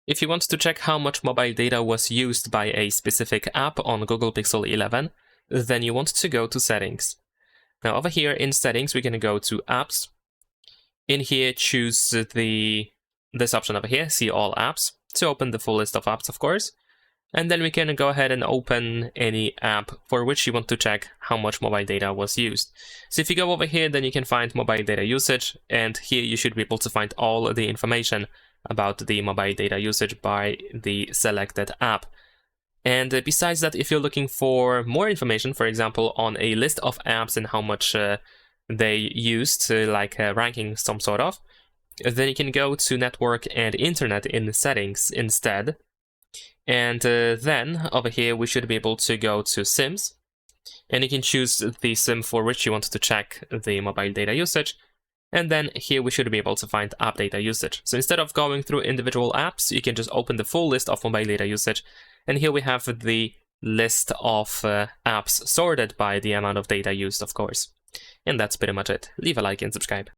If you want to check how much mobile data was used by a specific app on Google Pixel 11, then you want to go to Settings. Now over here in Settings, we're going to go to Apps. In here, choose this option over here, See All Apps, to open the full list of apps, of course. And then we can go ahead and open any app for which you want to check how much mobile data was used. So if you go over here, then you can find mobile data usage, and here you should be able to find all the information about the mobile data usage by the selected app. And besides that, if you're looking for more information, for example, on a list of apps and how much they used, like ranking some sort of, then you can go to Network and Internet in Settings instead. And then over here, we should be able to go to SIMs, and you can choose the SIM for which you want to check the mobile data usage. And then here we should be able to find app data usage. So instead of going through individual apps, you can just open the full list of mobile data usage. And here we have the list of apps sorted by the amount of data used, of course. And that's pretty much it. Leave a like and subscribe.